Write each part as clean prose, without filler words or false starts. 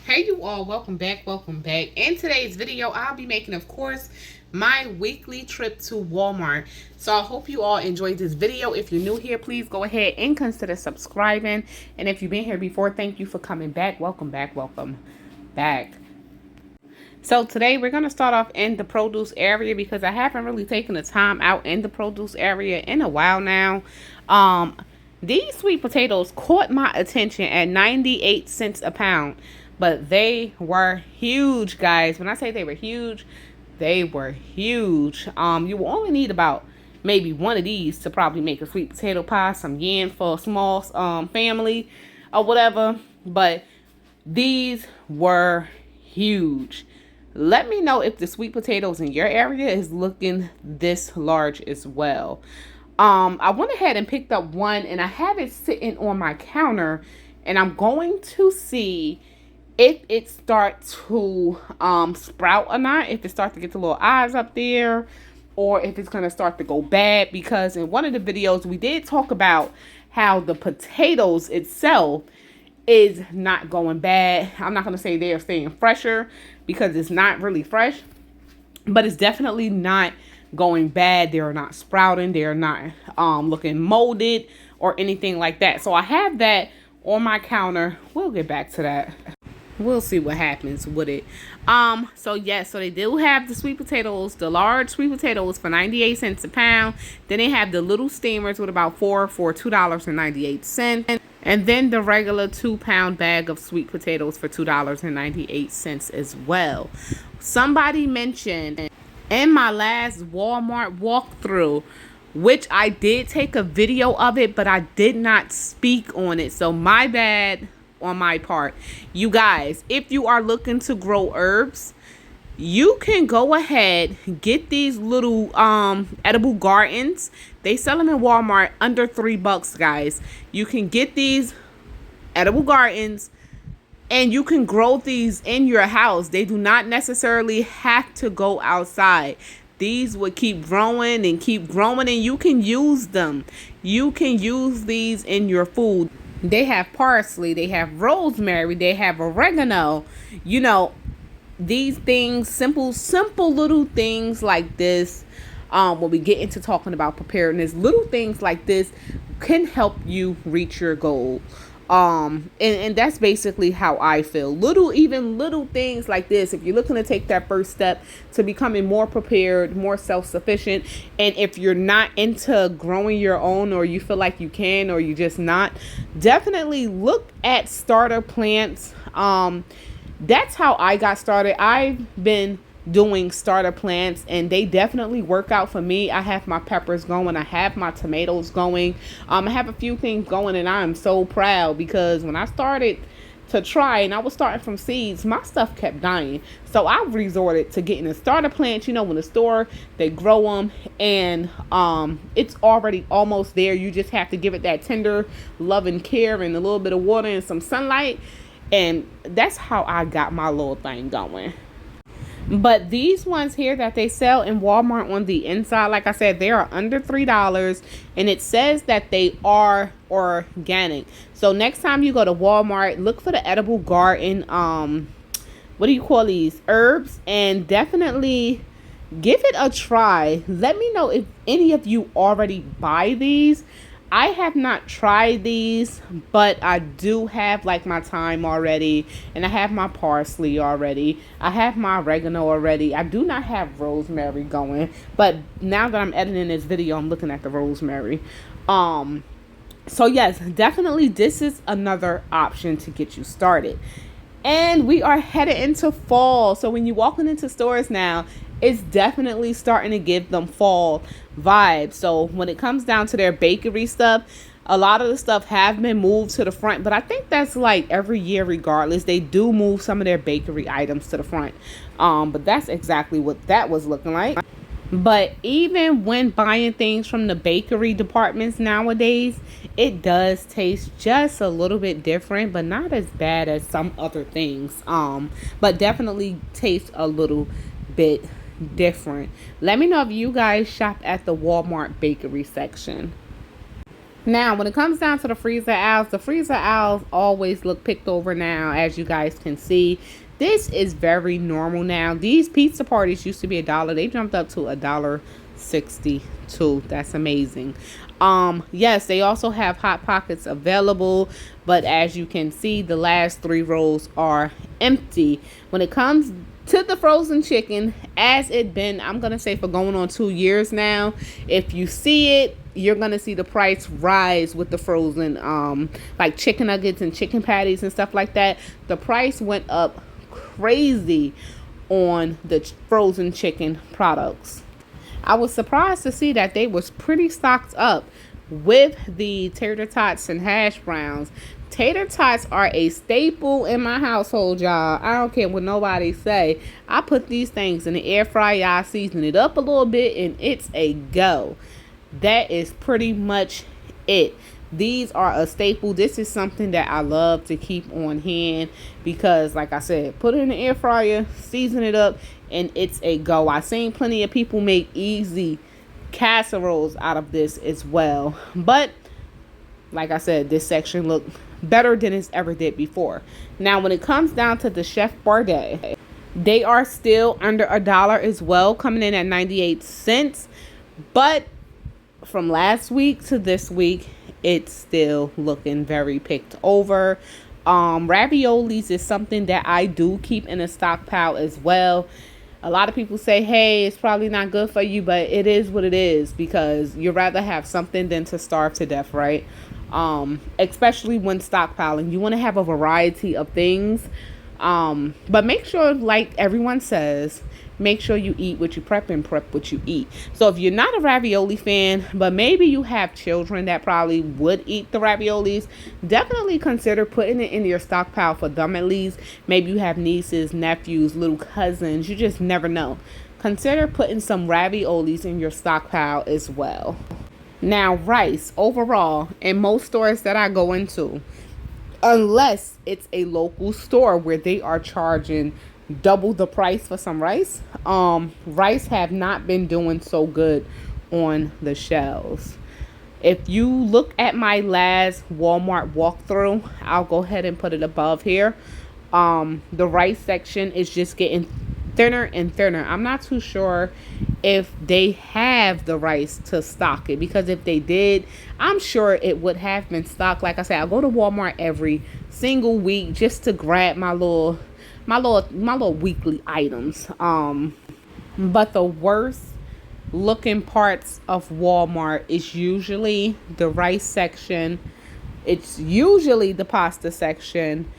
Hey you all, welcome back. In today's video I'll be making, of course, my weekly trip to Walmart. So I hope you all enjoyed this video. If you're new here, please go ahead and consider subscribing, and if you've been here before, thank you for coming back. Welcome back. So today we're going to start off in the produce area because I haven't really taken the time out in the produce area in a while now. These sweet potatoes caught my attention at 98 cents a pound. But they were huge, guys. When I say they were huge, they were huge. You will only need about maybe one of these to probably make a sweet potato pie, some yam for a small family or whatever. But these were huge. Let me know if the sweet potatoes in your area is looking this large as well. I went ahead and picked up one, and I have it sitting on my counter, and I'm going to see if it starts to sprout or not, if it starts to get the little eyes up there, or if it's going to start to go bad. Because in one of the videos we did talk about how the potatoes itself is not going bad. I'm not going to say they're staying fresher because it's not really fresh, but it's definitely not going bad. They're not sprouting. They're not looking molded or anything like that. So I have that on my counter. We'll get back to that. We'll see what happens with it. So yes, so they do have the sweet potatoes, the large sweet potatoes for 98 cents a pound. Then they have the little steamers with about 4 for $2.98. And then the regular 2-pound bag of sweet potatoes for $2.98 as well. Somebody mentioned in my last Walmart walkthrough, which I did take a video of it, but I did not speak on it. So my bad on my part. You guys, if you are looking to grow herbs, you can go ahead, get these little edible gardens. They sell them in Walmart under $3, guys. You can get these edible gardens and you can grow these in your house. They do not necessarily have to go outside. These would keep growing and you can use them. You can use these in your food. They have parsley, they have rosemary, they have oregano. You know, these things, simple little things like this, when we get into talking about preparedness, little things like this can help you reach your goal. And that's basically how I feel. Little things like this, if you're looking to take that first step to becoming more prepared, more self-sufficient, and if you're not into growing your own, or you feel like you can, or you just not, definitely look at starter plants. That's how I got started. I've been doing starter plants and they definitely work out for me. I have my peppers going, I have my tomatoes going, I have a few things going, and I am so proud because when I started to try, and I was starting from seeds, my stuff kept dying. So I resorted to getting a starter plant. You know, when the store, they grow them and it's already almost there. You just have to give it that tender loving care and a little bit of water and some sunlight, and that's how I got my little thing going. But these ones here that they sell in Walmart on the inside, like I said, they are under $3, and it says that they are organic. So next time you go to Walmart, look for the edible garden, what do you call these, herbs, and definitely give it a try. Let me know if any of you already buy these. I have not tried these, but I do have like my thyme already, and I have my parsley already. I have my oregano already. I do not have rosemary going, but now that I'm editing this video, I'm looking at the rosemary. So yes, definitely this is another option to get you started. And we are headed into fall. So when you're walking into stores now, it's definitely starting to give them fall vibes. So when it comes down to their bakery stuff, a lot of the stuff have been moved to the front, but I think that's like every year regardless. They do move some of their bakery items to the front. But that's exactly what that was looking like. But even when buying things from the bakery departments nowadays, it does taste just a little bit different, but not as bad as some other things. But definitely tastes a little bit different. Let me know if you guys shop at the Walmart bakery section. Now, when it comes down to the freezer aisles always look picked over now, as you guys can see. This is very normal now. These pizza parties used to be $1. They jumped up to $1.62. That's amazing. Yes, they also have Hot Pockets available, but as you can see, the last 3 rows are empty. When it comes to the frozen chicken, as it been, I'm gonna say, for going on 2 years now, if you see it, you're gonna see the price rise with the frozen like chicken nuggets and chicken patties and stuff like that. The price went up crazy on the frozen chicken products. I was surprised to see that they was pretty stocked up with the tater tots and hash browns. Tater tots are a staple in my household, y'all. I don't care what nobody say. I put these things in the air fryer, I season it up a little bit, and it's a go. That is pretty much it. These are a staple. This is something that I love to keep on hand because, like I said, put it in the air fryer, season it up, and it's a go. I've seen plenty of people make easy casseroles out of this as well. But, like I said, this section looked better than it's ever did before. Now, when it comes down to the Chef Boyardee, they are still under $1 as well, coming in at 98 cents. But from last week to this week, it's still looking very picked over. Raviolis is something that I do keep in a stockpile as well. A lot of people say, hey, it's probably not good for you, but it is what it is, because you'd rather have something than to starve to death, right? Especially when stockpiling. You want to have a variety of things. But make sure, like everyone says, make sure you eat what you prep and prep what you eat. So if you're not a ravioli fan, but maybe you have children that probably would eat the raviolis, definitely consider putting it in your stockpile for them at least. Maybe you have nieces, nephews, little cousins. You just never know. Consider putting some raviolis in your stockpile as well. Now, rice overall, in most stores that I go into, unless it's a local store where they are charging double the price for some rice, rice have not been doing so good on the shelves. If you look at my last Walmart walkthrough, I'll go ahead and put it above here. The rice section is just getting thinner and thinner. I'm not too sure if they have the rice to stock it, because if they did, I'm sure it would have been stocked. Like I said, I go to Walmart every single week just to grab my little weekly items. But the worst looking parts of Walmart is usually the rice section. It's usually the pasta section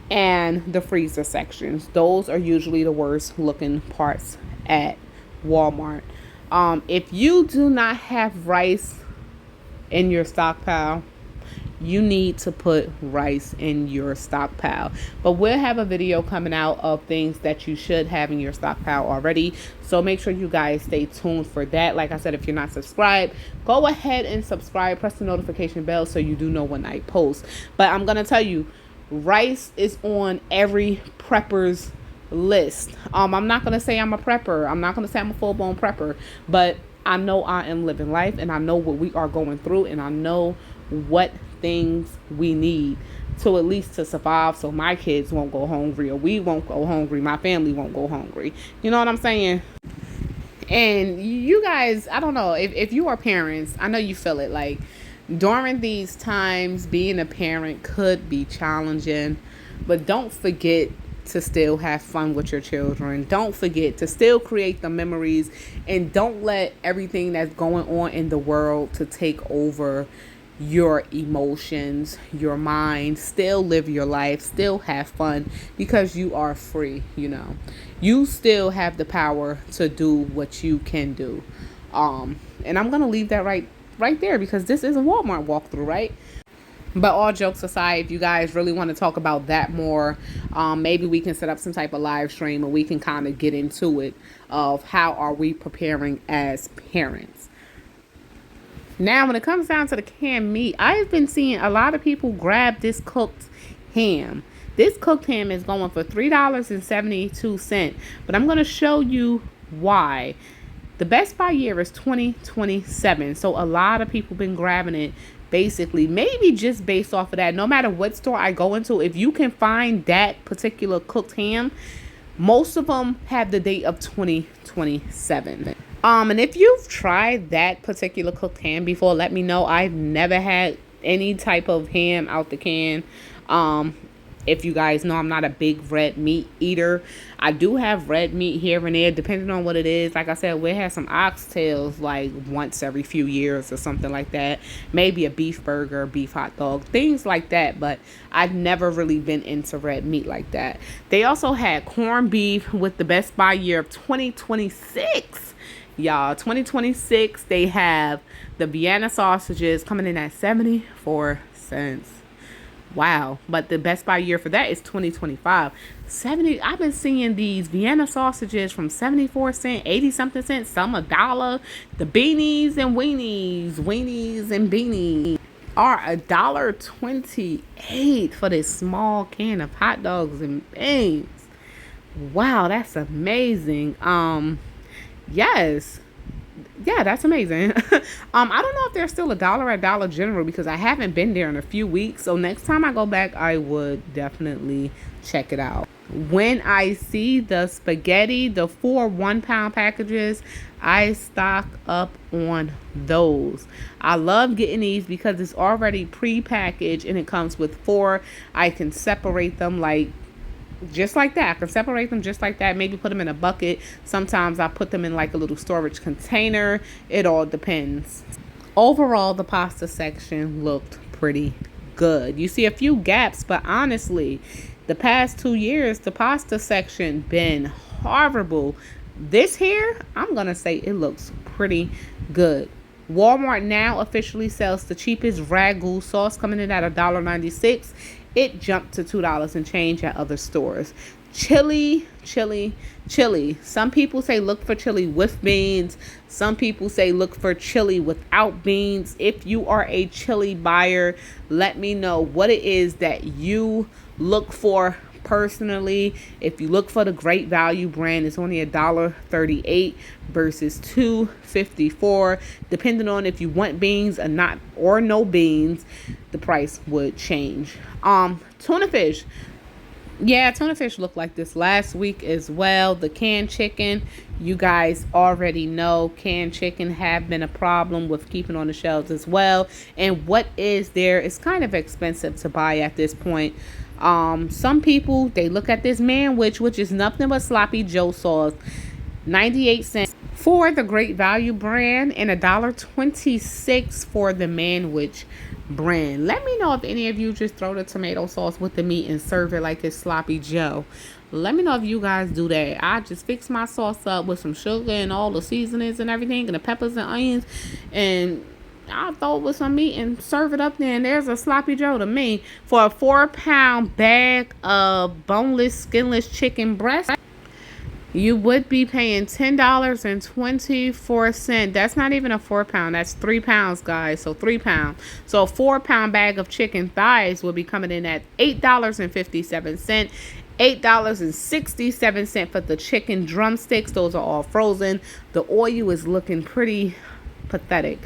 and the freezer sections. Those are usually the worst looking parts at Walmart. If you do not have rice in your stockpile, you need to put rice in your stockpile. But we'll have a video coming out of things that you should have in your stockpile already. So make sure you guys stay tuned for that. Like I said, if you're not subscribed, go ahead and subscribe. Press the notification bell so you do know when I post. But I'm going to tell you, rice is on every prepper's list. I'm not going to say I'm a prepper. I'm not going to say I'm a full-blown prepper. But I know I am living life, and I know what we are going through, and I know what things we need to at least to survive, so my kids won't go hungry, or we won't go hungry, my family won't go hungry. You know what I'm saying? And you guys, I don't know, if you are parents, I know you feel it. Like, during these times, being a parent could be challenging, but don't forget to still have fun with your children. Don't forget to still create the memories, and don't let everything that's going on in the world to take over your emotions, your mind. Still live your life, still have fun, because you are free. You still have the power to do what you can do. And I'm gonna leave that right there, because this is a Walmart walkthrough, right? But all jokes aside, if you guys really want to talk about that more, maybe we can set up some type of live stream and we can kind of get into it of how are we preparing as parents. Now, when it comes down to the canned meat, I've been seeing a lot of people grab this cooked ham. This cooked ham is going for $3.72, but I'm going to show you why. The Best Buy year is 2027, so a lot of people been grabbing it basically. Maybe just based off of that, no matter what store I go into, if you can find that particular cooked ham, most of them have the date of 2027. And if you've tried that particular cooked ham before, let me know. I've never had any type of ham out the can. If you guys know, I'm not a big red meat eater. I do have red meat here and there, depending on what it is. Like I said, we have some oxtails like once every few years or something like that. Maybe a beef burger, beef hot dog, things like that. But I've never really been into red meat like that. They also had corned beef with the Best Buy year of 2026. Y'all, 2026, they have the Vienna Sausages coming in at 74 cents. Wow. But the Best Buy year for that is 2025. I've been seeing these Vienna sausages from 74 cents, 80 something cents, some $1. The beanies and weenies and beanies are $1.28 for this small can of hot dogs and beans. Wow, that's amazing. Yes. Yeah, that's amazing. I don't know if they're still $1 at Dollar General because I haven't been there in a few weeks. So next time I go back, I would definitely check it out. When I see the spaghetti, the 4 1-pound packages, I stock up on those. I love getting these because it's already pre-packaged and it comes with 4. I can separate them like just like that. I can separate them just like that. Maybe put them in a bucket. Sometimes I put them in like a little storage container. It all depends. Overall, the pasta section looked pretty good. You see a few gaps, but honestly, the past 2 years, the pasta section been horrible. This here, I'm going to say it looks pretty good. Walmart now officially sells the cheapest ragu sauce, coming in at $1.96. It jumped to $2 and change at other stores. Chili. Some people say look for chili with beans. Some people say look for chili without beans. If you are a chili buyer, let me know what it is that you look for personally. If you look for the Great Value brand, it's only $1.38 versus $2.54. Depending on if you want beans or not, or no beans, the price would change. Tuna fish. Yeah, tuna fish looked like this last week as well. The canned chicken, you guys already know canned chicken have been a problem with keeping on the shelves as well. And what is there is kind of expensive to buy at this point. Some people, they look at this manwich, which is nothing but sloppy Joe sauce, 98 cents for the Great Value brand and $1.26 for the manwich brand. Let me know if any of you just throw the tomato sauce with the meat and serve it like it's sloppy Joe. Let me know if you guys do that. I just fix my sauce up with some sugar and all the seasonings and everything and the peppers and onions, and I'll throw it with some meat and serve it up there, and there's a sloppy Joe to me. For a 4-pound bag of boneless, skinless chicken breast, you would be paying $10.24. That's not even a 4-pound. That's 3 pounds, guys. So 3 pounds. So a 4-pound bag of chicken thighs will be coming in at $8.57. $8.67 for the chicken drumsticks. Those are all frozen. The oil is looking pretty pathetic.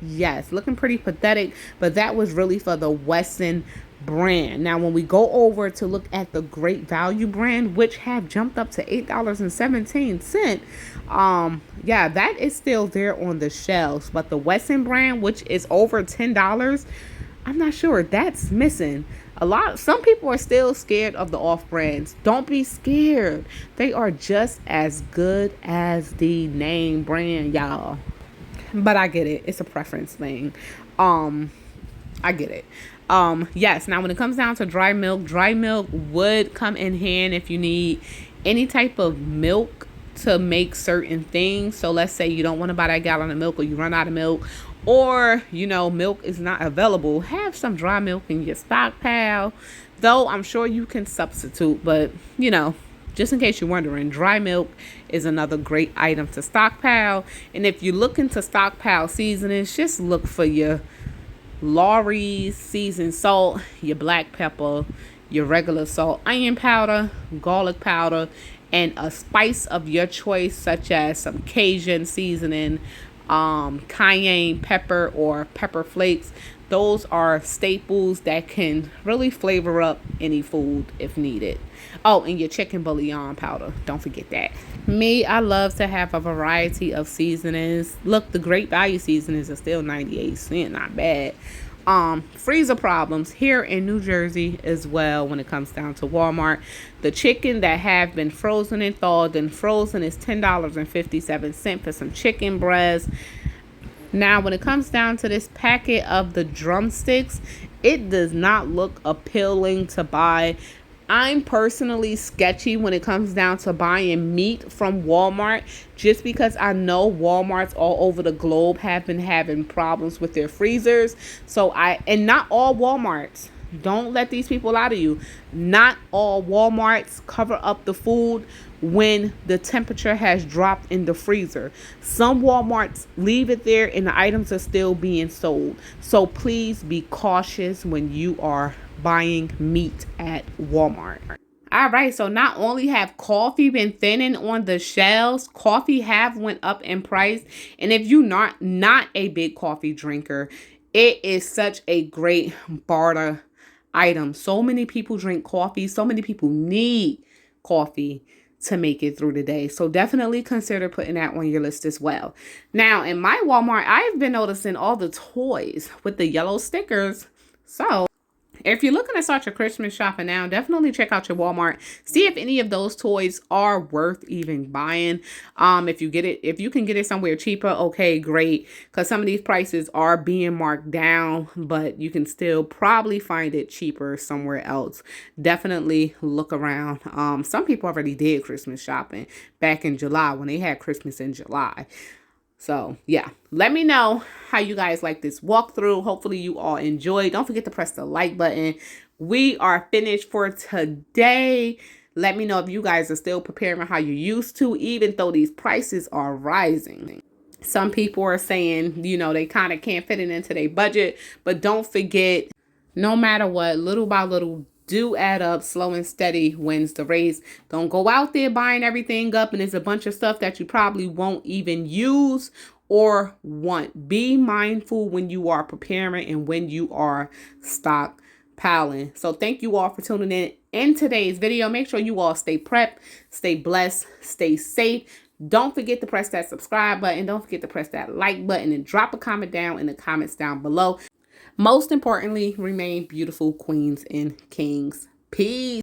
Yes, looking pretty pathetic, but that was really for the Wesson brand. Now, when we go over to look at the Great Value brand, which have jumped up to $8.17, yeah, that is still there on the shelves, but the Wesson brand, which is over $10, I'm not sure, that's missing. Some people are still scared of the off brands. Don't be scared. They are just as good as the name brand, y'all. But I get it. It's a preference thing. I get it. Yes, now when it comes down to dry milk would come in hand if you need any type of milk to make certain things. So let's say you don't want to buy that gallon of milk, or you run out of milk, or milk is not available. Have some dry milk in your stockpile. Though I'm sure you can substitute, but just in case you're wondering, dry milk is another great item to stockpile. And if you're looking to stockpile seasonings, just look for your Lawry's seasoned salt, your black pepper, your regular salt, onion powder, garlic powder, and a spice of your choice, such as some Cajun seasoning, cayenne pepper or pepper flakes. Those are staples that can really flavor up any food if needed. Oh, and your chicken bouillon powder. Don't forget that. Me, I love to have a variety of seasonings. Look, the Great Value seasonings are still 98 cents. Not bad. Freezer problems here in New Jersey as well when it comes down to Walmart. The chicken that have been frozen and thawed and frozen is $10.57 for some chicken breasts. Now, when it comes down to this packet of the drumsticks, it does not look appealing to buy. I'm personally sketchy when it comes down to buying meat from Walmart, just because I know Walmarts all over the globe have been having problems with their freezers. And not all Walmarts. Don't let these people lie to you. Not all Walmarts cover up the food when the temperature has dropped in the freezer. Some Walmarts leave it there and the items are still being sold. So please be cautious when you are buying meat at Walmart. All right, so not only have coffee been thinning on the shelves, coffee have went up in price. And if you're not a big coffee drinker, it is such a great barter item. So many people drink coffee. So many people need coffee to make it through the day. So definitely consider putting that on your list as well. Now, in my Walmart, I've been noticing all the toys with the yellow stickers. So if you're looking to start your Christmas shopping now, definitely check out your Walmart. See if any of those toys are worth even buying. If you can get it somewhere cheaper, okay, great. Because some of these prices are being marked down, but you can still probably find it cheaper somewhere else. Definitely look around. Some people already did Christmas shopping back in July when they had Christmas in July. So, yeah, let me know how you guys like this walkthrough. Hopefully you all enjoy. Don't forget to press the like button. We are finished for today. Let me know if you guys are still preparing how you used to, even though these prices are rising. Some people are saying, they kind of can't fit it into their budget. But don't forget, no matter what, little by little, do add up. Slow and steady wins the race. Don't go out there buying everything up and there's a bunch of stuff that you probably won't even use or want. Be mindful when you are preparing and when you are stockpiling. So thank you all for tuning in today's video. Make sure you all stay prepped, stay blessed, stay safe. Don't forget to press that subscribe button. Don't forget to press that like button and drop a comment down in the comments down below. Most importantly, remain beautiful queens and kings. Peace.